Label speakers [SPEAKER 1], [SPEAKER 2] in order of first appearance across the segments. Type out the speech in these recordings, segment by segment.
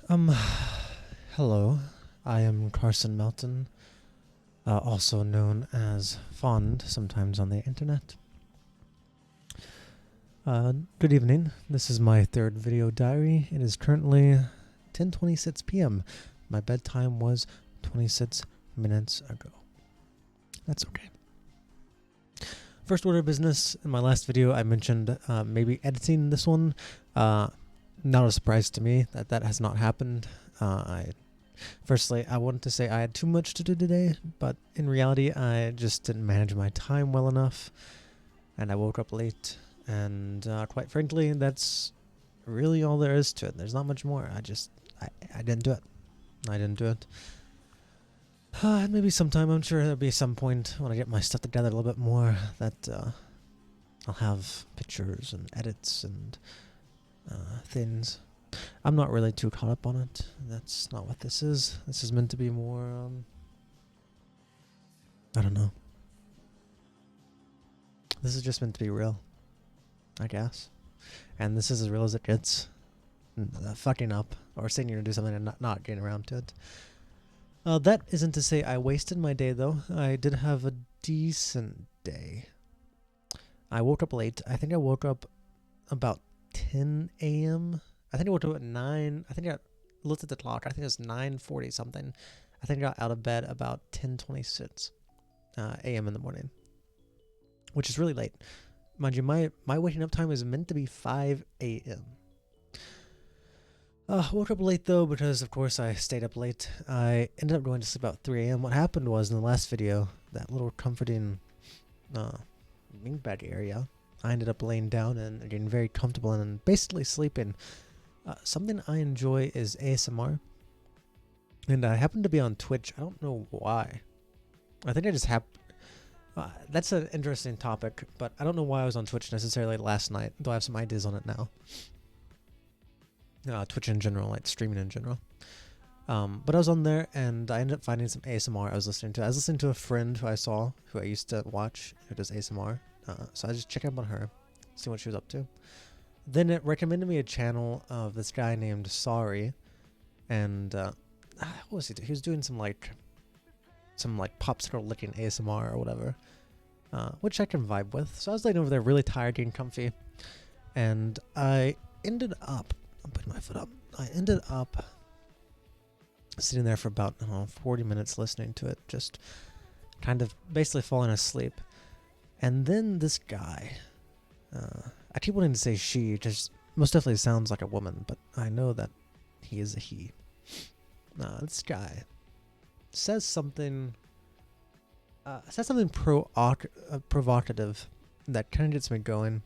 [SPEAKER 1] Um, Hello. I am Carson Melton, also known as Fond sometimes on the internet. Good evening. This is my third video diary. It is currently 10:26 p.m. My bedtime was 26 minutes ago. That's okay. First order of business. In my last video, I mentioned maybe editing this one. Not a surprise to me that has not happened. Firstly, I wanted to say I had too much to do today, but in reality, I just didn't manage my time well enough, and I woke up late, and quite frankly, that's really all there is to it. There's not much more. I didn't do it. I didn't do it. Maybe sometime, I'm sure there'll be some point when I get my stuff together a little bit more that I'll have pictures and edits and things. I'm not really too caught up on it. That's not what this is. This is meant to be more, I don't know. This is just meant to be real, I guess. And this is as real as it gets. Fucking up, or saying you're gonna do something and not getting around to it. That isn't to say I wasted my day, though. I did have a decent day. I woke up late. I think I woke up about 10 a.m. I think I woke up at 9. I think I looked at the clock. I think it was 9:40 something. I think I got out of bed about 10:26 a.m. in the morning, which is really late. Mind you, my waking up time is meant to be 5 a.m. Woke up late, though, because, of course, I stayed up late. I ended up going to sleep about 3 a.m. What happened was, in the last video, that little comforting wingback area, I ended up laying down and getting very comfortable and basically sleeping. Something I enjoy is ASMR. And I happen to be on Twitch. I don't know why. I think I just have... that's an interesting topic, but I don't know why I was on Twitch necessarily last night, though I have some ideas on it now. Twitch in general, like streaming in general. But I was on there, and I ended up finding some ASMR I was listening to. I was listening to a friend who I saw, who I used to watch, who does ASMR. So I just checked up on her, see what she was up to. Then it recommended me a channel of this guy named Sorry, and what was he doing? He was doing some popsicle licking ASMR or whatever, which I can vibe with. So I was laying over there really tired, getting comfy, and I ended up, I'm putting my foot up, I ended up sitting there for about, 40 minutes listening to it, just kind of basically falling asleep. And then this guy, I keep wanting to say she, just most definitely sounds like a woman, but I know that he is a he. This guy says something provocative that kind of gets me going.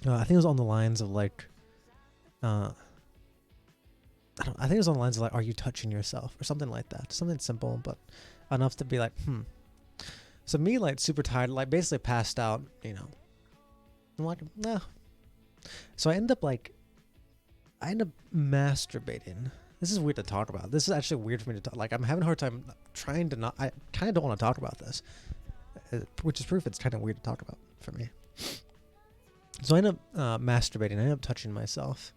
[SPEAKER 1] I think it was on the lines of like, I think it was on the lines of like, "Are you touching yourself?" or something like that. Something simple, but enough to be like, So me, like, super tired, like, basically passed out, I'm like, nah. So I end up masturbating. This is weird to talk about. This is actually weird for me to talk. Like, I'm having a hard time trying to not. I kind of don't want to talk about this, which is proof it's kind of weird to talk about for me. So I end up masturbating. I end up touching myself.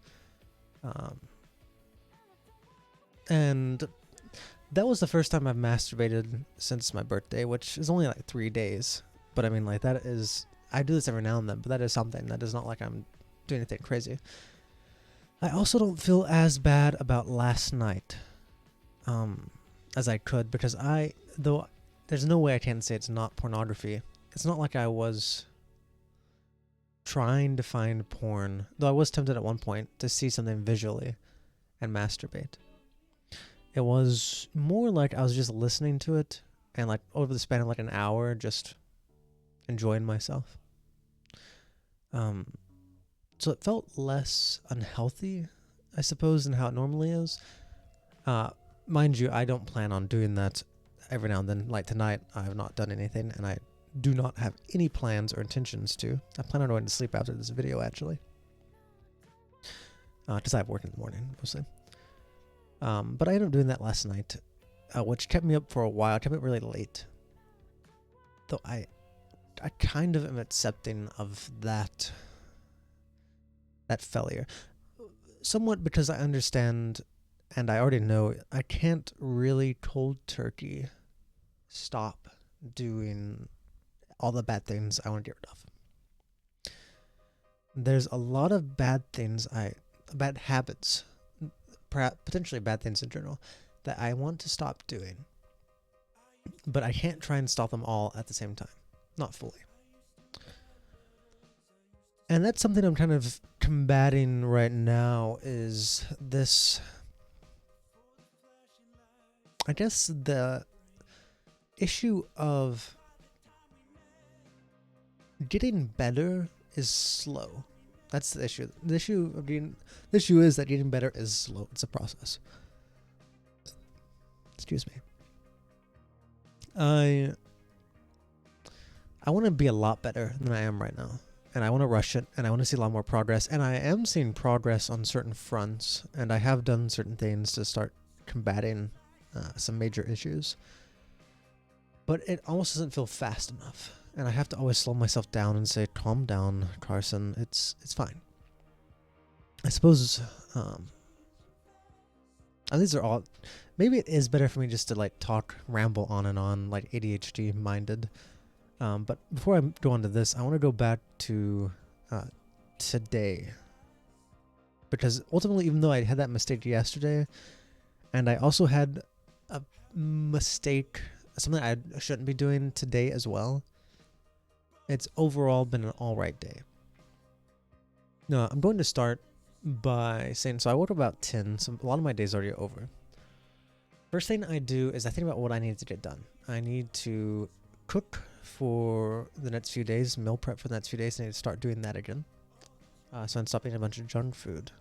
[SPEAKER 1] And that was the first time I've masturbated since my birthday, which is only like 3 days. But I mean, like, that is, I do this every now and then, but that is something. That is not like I'm doing anything crazy. I also don't feel as bad about last night as I could, because though there's no way I can say it's not pornography. It's not like I was trying to find porn, though I was tempted at one point to see something visually and masturbate. It was more like I was just listening to it and, like, over the span of like an hour, just enjoying myself. So it felt less unhealthy, I suppose, than how it normally is. Mind you, I don't plan on doing that every now and then. Like tonight, I have not done anything, and I do not have any plans or intentions to. I plan on going to sleep after this video, actually. Because I have work in the morning, mostly. But I ended up doing that last night, which kept me up for a while. Kept me up really late. Though I kind of am accepting of that failure. somewhat because I understand and I already know I can't really cold turkey stop doing all the bad things I want to get rid of. There's a lot of bad habits, potentially bad things in general, that I want to stop doing, but I can't try and stop them all at the same time. Not fully. And that's something I'm kind of combating right now, is this, I guess, the issue of getting better is slow. That's the issue. The issue is that getting better is slow. It's a process. Excuse me. I want to be a lot better than I am right now. And I want to rush it, and I want to see a lot more progress. And I am seeing progress on certain fronts, and I have done certain things to start combating some major issues. But it almost doesn't feel fast enough. And I have to always slow myself down and say, calm down, Carson. It's fine. I suppose these are all... Maybe it is better for me just to like ramble on and on, like ADHD minded. But before I go on to this, I want to go back to today. Because ultimately, even though I had that mistake yesterday, and I also had a mistake, something I shouldn't be doing today as well, it's overall been an alright day. No, I'm going to start by saying, so I woke up about 10, so a lot of my day's already over. First thing I do is I think about what I need to get done. I need to cook for the next few days, meal prep for the next few days. I need to start doing that again. So I'm stopping a bunch of junk food.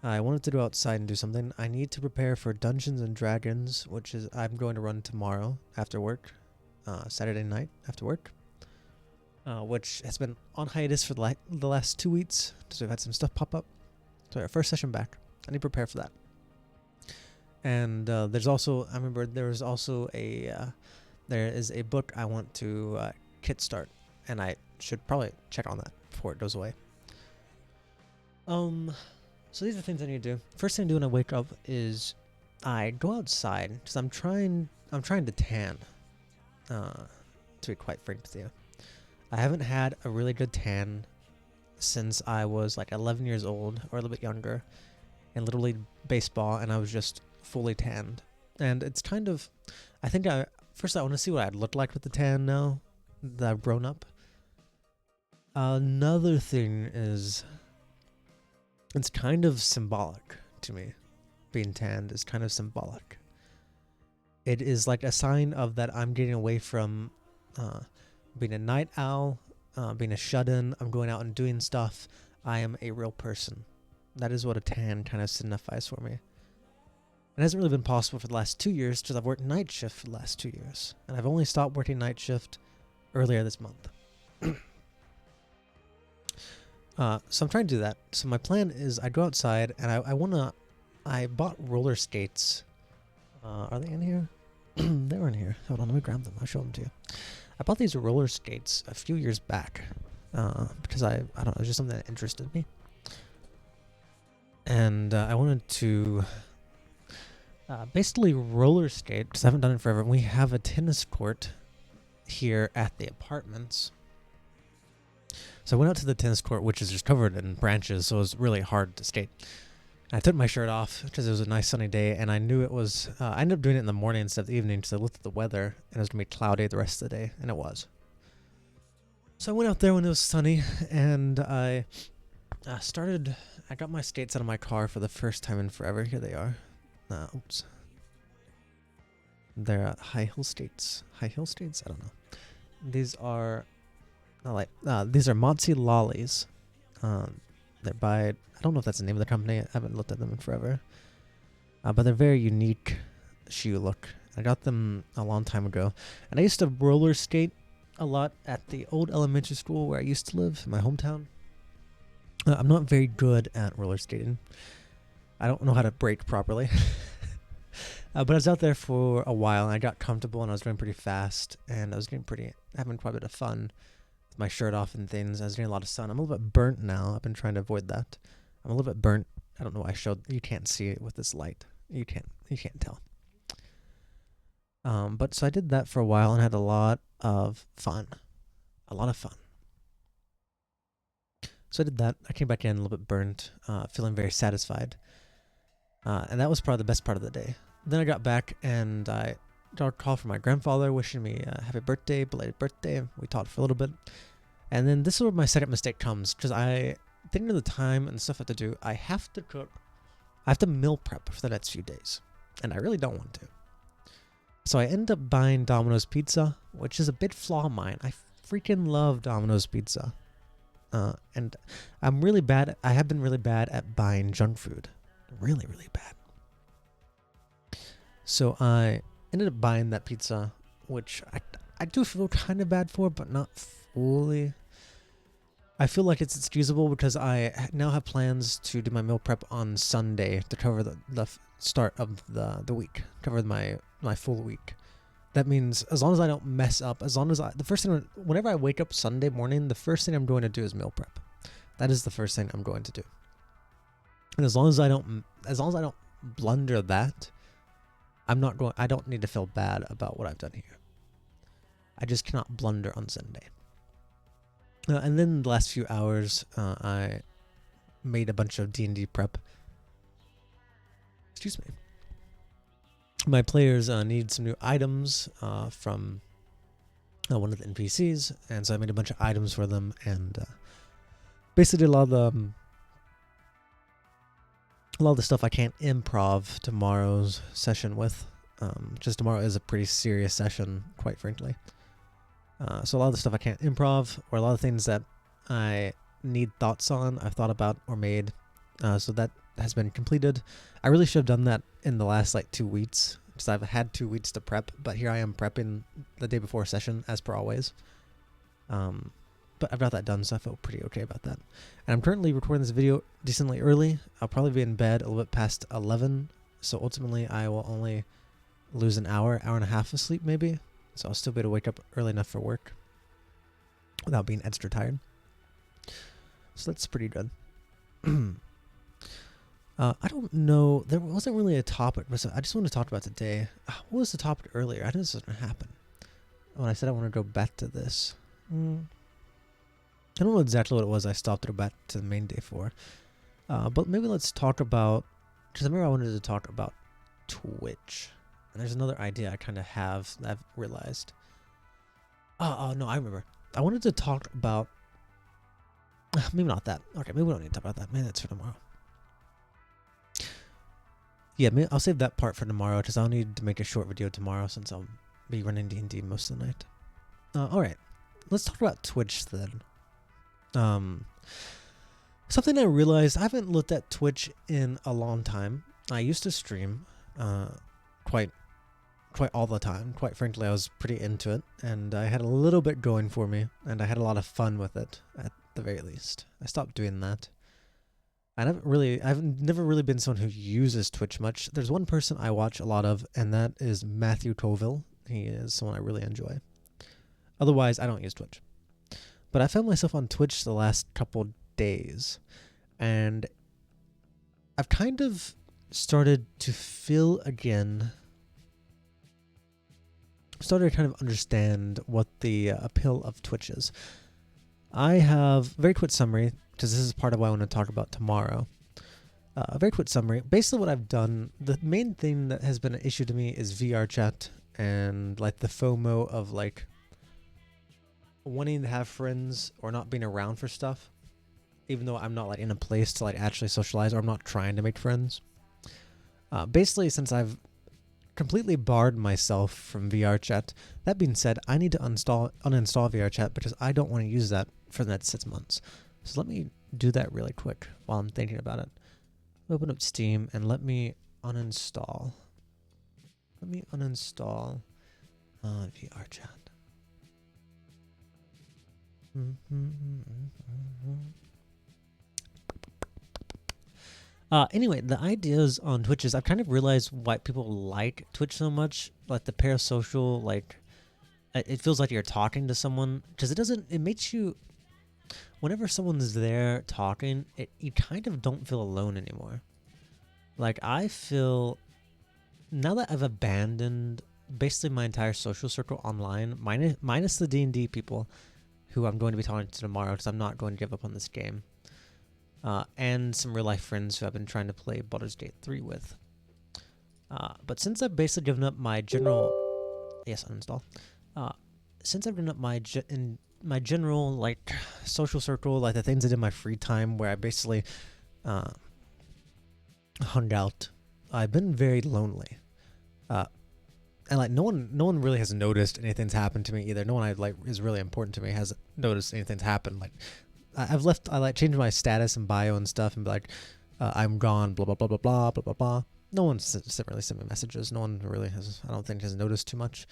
[SPEAKER 1] I wanted to go outside and do something. I need to prepare for Dungeons and Dragons, which is I'm going to run tomorrow after work, Saturday night after work, which has been on hiatus for the last 2 weeks because we've had some stuff pop up. So our first session back. I need to prepare for that. And there's also, I remember there is a book I want to kickstart, and I should probably check on that before it goes away. So these are things I need to do. First thing I do when I wake up is I go outside because I'm trying to tan. To be quite frank with you, I haven't had a really good tan since I was like 11 years old or a little bit younger, in Little League baseball, and I was just fully tanned. And it's kind of, I want to see what I'd look like with the tan now that I've grown up. Another thing is, it's kind of symbolic to me. Being tanned is kind of symbolic. It is like a sign of that I'm getting away from being a night owl, being a shut-in. I'm going out and doing stuff. I am a real person. That is what a tan kind of signifies for me. It hasn't really been possible for the last 2 years because I've worked night shift for the last 2 years. And I've only stopped working night shift earlier this month. So I'm trying to do that. So my plan is I go outside and I bought roller skates. Are they in here? They were in here. Hold on, let me grab them. I'll show them to you. I bought these roller skates a few years back because I don't know, it was just something that interested me. And I wanted to basically roller skate because I haven't done it forever. We have a tennis court here at the apartments. So I went out to the tennis court, which is just covered in branches, so it was really hard to skate. I took my shirt off because it was a nice sunny day, and I knew it was... I ended up doing it in the morning instead of the evening because I looked at the weather, and it was going to be cloudy the rest of the day, and it was. So I went out there when it was sunny, and I got my skates out of my car for the first time in forever. Here they are. Oops. They're high heel skates. High heel skates? I don't know. These are... these are Motzi Lollies. They're by, I don't know if that's the name of the company. I haven't looked at them in forever. But they're very unique shoe look. I got them a long time ago. And I used to roller skate a lot at the old elementary school where I used to live in my hometown. I'm not very good at roller skating. I don't know how to brake properly. But I was out there for a while and I got comfortable and I was going pretty fast. And I was having quite a bit of fun. My shirt off and things. I was getting a lot of sun. I'm a little bit burnt now. I've been trying to avoid that. I'm a little bit burnt. I don't know why I showed. You can't see it with this light. You can't tell. But so I did that for a while and had a lot of fun. So I did that. I came back in a little bit burnt, feeling very satisfied. And that was probably the best part of the day. Then I got back and I got a call from my grandfather wishing me a happy birthday, belated birthday. We talked for a little bit. And then this is where my second mistake comes, because I, thinking of the time and the stuff I have to do, I have to cook. I have to meal prep for the next few days. And I really don't want to. So I end up buying Domino's pizza, which is a big flaw of mine. I freaking love Domino's pizza. And I'm really bad. I have been really bad at buying junk food. Really, really bad. So I ended up buying that pizza, which I do feel kind of bad for, but not fully. I feel like it's excusable because I now have plans to do my meal prep on Sunday to cover the start of the week, cover my full week. That means as long as I don't mess up, whenever I wake up Sunday morning, the first thing I'm going to do is meal prep. That is the first thing I'm going to do. And as long as I don't blunder that, I don't need to feel bad about what I've done here. I just cannot blunder on Sunday. And then the last few hours, I made a bunch of D&D prep. Excuse me. My players need some new items from one of the NPCs, and so I made a bunch of items for them, and basically a lot of the stuff I can't improv tomorrow's session with. Just tomorrow is a pretty serious session, quite frankly. So a lot of the stuff I can't improv, or a lot of things that I need thoughts on, I've thought about or made. So that has been completed. I really should have done that in the last 2 weeks, because I've had 2 weeks to prep, but here I am prepping the day before session, as per always. But I've got that done, so I feel pretty okay about that. And I'm currently recording this video decently early. I'll probably be in bed a little bit past 11, so ultimately I will only lose an hour and a half of sleep maybe. So I'll still be able to wake up early enough for work without being extra tired. So that's pretty good. I don't know. There wasn't really a topic. I just want to talk about today. What was the topic earlier? I knew this was going to happen. When I said I want to go back to this. I don't know exactly what it was I stopped to go back to the main day for. But maybe let's talk about... Because I remember I wanted to talk about Twitch. And there's another idea I kind of have that I've realized. Oh, no, I remember. I wanted to talk about... Maybe not that. Okay, maybe we don't need to talk about that. Maybe that's for tomorrow. Yeah, maybe I'll save that part for tomorrow, because I'll need to make a short video tomorrow since I'll be running D&D most of the night. Alright, let's talk about Twitch then. Something I realized, I haven't looked at Twitch in a long time. I used to stream quite all the time. Quite frankly, I was pretty into it, and I had a little bit going for me, and I had a lot of fun with it, at the very least. I stopped doing that. I've never really been someone who uses Twitch much. There's one person I watch a lot of, and that is Matthew Colville. He is someone I really enjoy. Otherwise, I don't use Twitch. But I found myself on Twitch the last couple days, and I've kind of started to feel again... started to kind of understand what the appeal of Twitch is. I have very quick summary, because this is part of what I want to talk about tomorrow. A very quick summary. Basically what I've done, the main thing that has been an issue to me is VR chat and the FOMO of wanting to have friends or not being around for stuff, even though I'm not in a place to actually socialize, or I'm not trying to make friends. Basically, since I've completely barred myself from VR chat, that being said, I need to uninstall VR chat because I don't want to use that for the next 6 months. So let me do that really quick while I'm thinking about it. Open up Steam and let me uninstall. VR chat. Anyway, the ideas on Twitch is I've kind of realized why people like Twitch so much. Like the parasocial, it feels like you're talking to someone, because it makes you whenever someone's there talking, you kind of don't feel alone anymore. Like, I feel, now that I've abandoned basically my entire social circle online, minus the D&D people who I'm going to be talking to tomorrow, because I'm not going to give up on this game, and some real life friends who I've been trying to play Baldur's Gate 3 with. But since I've basically given up my general, yes, uninstall. Since I've given up my my general like social circle, like the things I did in my free time, where I basically hung out, I've been very lonely. And like no one really has noticed anything's happened to me either. No one I like is really important to me has noticed anything's happened. Like I like changed my status and bio and stuff and be like, I'm gone, blah blah blah blah blah blah blah blah. No one really sent me messages. No one really has, I don't think, has noticed too much,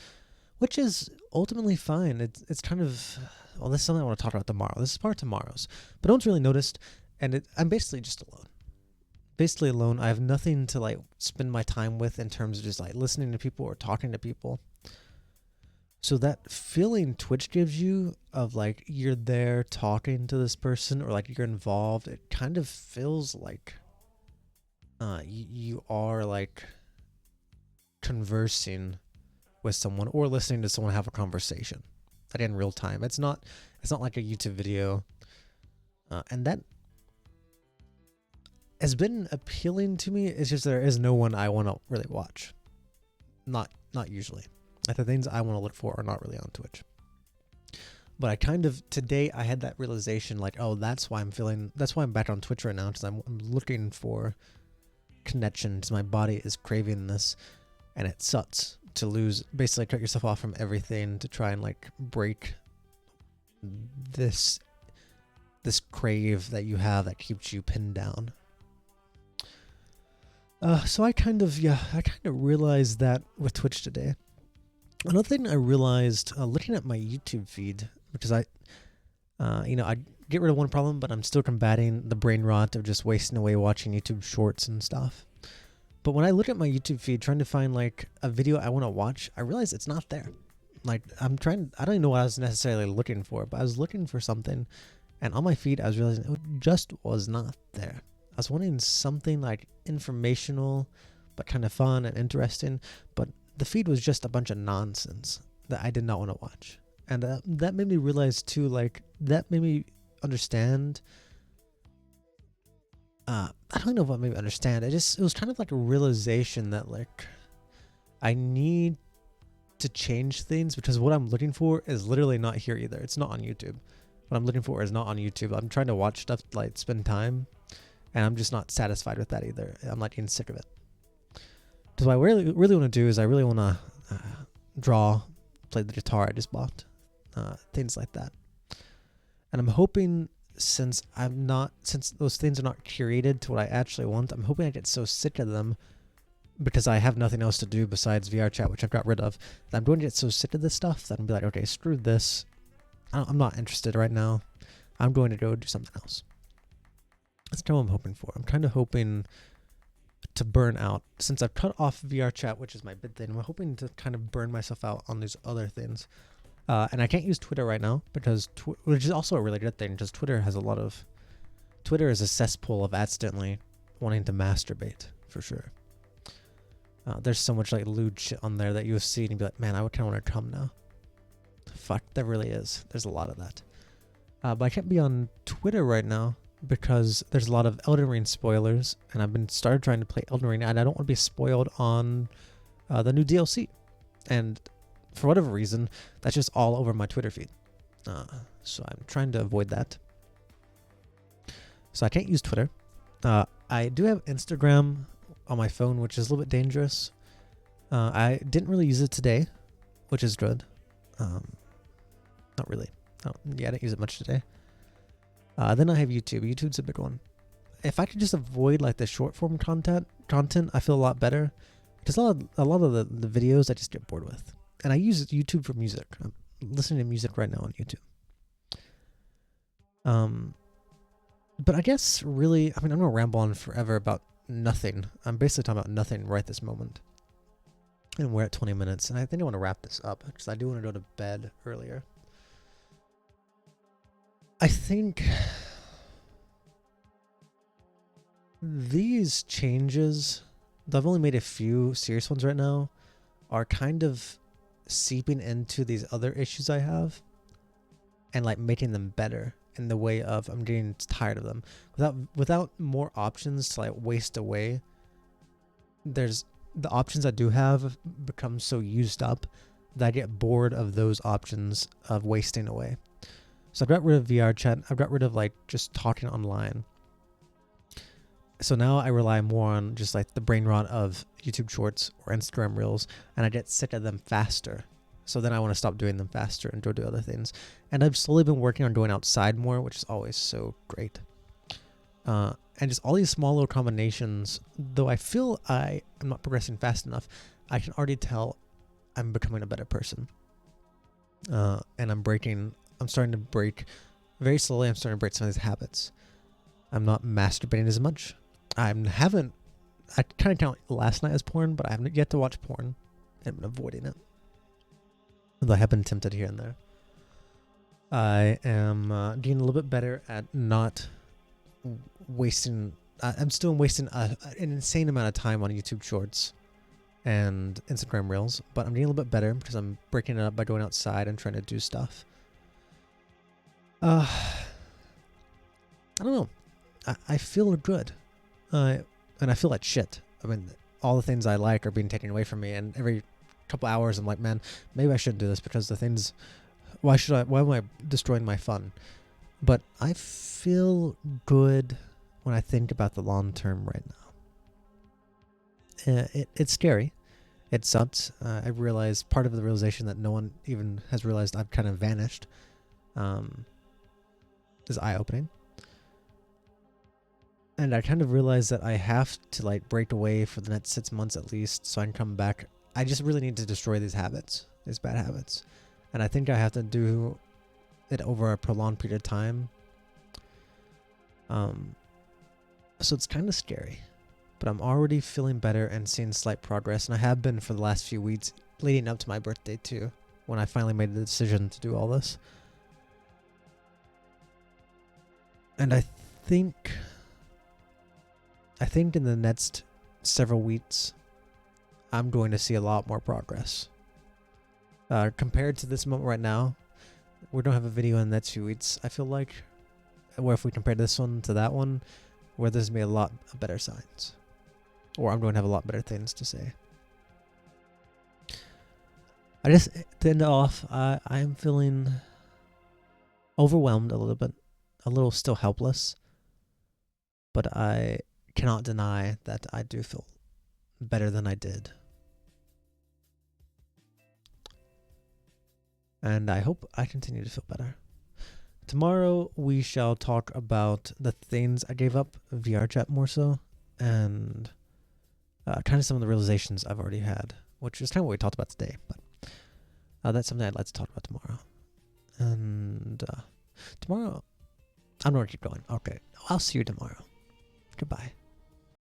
[SPEAKER 1] which is ultimately fine. It's kind of, well, this is something I want to talk about tomorrow. This is part of tomorrow's, but no one's really noticed, and I'm basically just alone. Basically alone. I have nothing to like spend my time with in terms of just like listening to people or talking to people. So that feeling Twitch gives you of like you're there talking to this person or like you're involved, it kind of feels like you are like conversing with someone or listening to someone have a conversation, like in real time. It's not like a YouTube video, and that has been appealing to me. It's just there is no one I want to really watch. Not usually. Like the things I want to look for are not really on Twitch. But I kind of, today I had that realization like, oh, that's why I'm back on Twitch right now, because I'm looking for connections. My body is craving this, and it sucks to lose, basically cut yourself off from everything to try and like break this crave that you have that keeps you pinned down. So I kind of realized that with Twitch today. Another thing I realized looking at my YouTube feed, because I get rid of one problem, but I'm still combating the brain rot of just wasting away watching YouTube shorts and stuff. But when I look at my YouTube feed trying to find like a video I want to watch, I realize it's not there. Like I don't even know what I was necessarily looking for, but I was looking for something, and on my feed I was realizing it just was not there. I was wanting something like informational, but kind of fun and interesting, but the feed was just a bunch of nonsense that I did not want to watch. And that made me realize too, like, that made me understand, I don't know what made me understand, it was kind of like a realization that, like, I need to change things, because what I'm looking for is literally not here either. It's not on YouTube. What I'm looking for is not on YouTube. I'm trying to watch stuff, like, spend time, and I'm just not satisfied with that either. I'm like getting sick of it. Because what I really want to do is I really want to draw, play the guitar I just bought, things like that. And I'm hoping, since those things are not curated to what I actually want, I'm hoping I get so sick of them, because I have nothing else to do besides VR chat, which I've got rid of, that I'm going to get so sick of this stuff that I'm be like, okay, screw this. I'm not interested right now. I'm going to go do something else. That's kind of what I'm hoping for. I'm kind of hoping to burn out. Since I've cut off VR chat, which is my big thing, I'm hoping to kind of burn myself out on these other things. And I can't use Twitter right now, because which is also a really good thing, because Twitter is a cesspool of accidentally wanting to masturbate, for sure. There's so much like lewd shit on there that you'll see and you'll be like, man, I kind of want to come now. Fuck, there really is. There's a lot of that. But I can't be on Twitter right now, because there's a lot of Elden Ring spoilers, and I've been started trying to play Elden Ring, and I don't want to be spoiled on the new DLC. And for whatever reason, that's just all over my Twitter feed. So I'm trying to avoid that. So I can't use Twitter. I do have Instagram on my phone, which is a little bit dangerous. I didn't really use it today, which is good. Not really. I didn't use it much today. Then I have YouTube. YouTube's a big one. If I could just avoid like the short form content, I feel a lot better. Because a lot of the videos I just get bored with. And I use YouTube for music. I'm listening to music right now on YouTube. But I guess really, I'm gonna ramble on forever about nothing. I'm basically talking about nothing right this moment. And we're at 20 minutes, and I think I want to wrap this up, because I do want to go to bed earlier. I think these changes, though I've only made a few serious ones right now, are kind of seeping into these other issues I have and like making them better in the way of I'm getting tired of them. Without more options to like waste away, there's the options I do have become so used up that I get bored of those options of wasting away. So I've got rid of VR chat. I've got rid of like just talking online. So now I rely more on just like the brain rot of YouTube Shorts or Instagram Reels, and I get sick of them faster. So then I want to stop doing them faster and go do other things. And I've slowly been working on going outside more, which is always so great. And just all these small little combinations, though I feel I am not progressing fast enough, I can already tell I'm becoming a better person. And I'm starting to break, very slowly, I'm starting to break some of these habits. I'm not masturbating as much. I kind of count last night as porn, but I haven't yet to watch porn. I've been avoiding it. Although I have been tempted here and there. I am getting a little bit better at not wasting. I'm still wasting an insane amount of time on YouTube Shorts and Instagram Reels, but I'm getting a little bit better because I'm breaking it up by going outside and trying to do stuff. I don't know. I feel good. And I feel like shit. I mean, all the things I like are being taken away from me, and every couple hours I'm like, man, maybe I shouldn't do this because the things, why am I destroying my fun? But I feel good when I think about the long term right now. It's scary. It sucks. I realize part of the realization that no one even has realized I've kind of vanished is eye-opening. And I kind of realized that I have to like break away for the next 6 months at least so I can come back. I just really need to destroy these habits, these bad habits. And I think I have to do it over a prolonged period of time. So it's kind of scary. But I'm already feeling better and seeing slight progress. And I have been for the last few weeks leading up to my birthday too, when I finally made the decision to do all this. And I think in the next several weeks, I'm going to see a lot more progress. Compared to this moment right now, we don't have a video in the next few weeks, I feel like. Where if we compare this one to that one, where there's going to be a lot of better signs. Or I'm going to have a lot better things to say. To end it off, I'm feeling overwhelmed a little bit. A little still helpless. But I cannot deny that I do feel better than I did. And I hope I continue to feel better. Tomorrow we shall talk about the things I gave up, VR chat more so, and kind of some of the realizations I've already had, which is kind of what we talked about today, but that's something I'd like to talk about tomorrow. And tomorrow, I'm going to keep going. Okay, I'll see you tomorrow. Goodbye.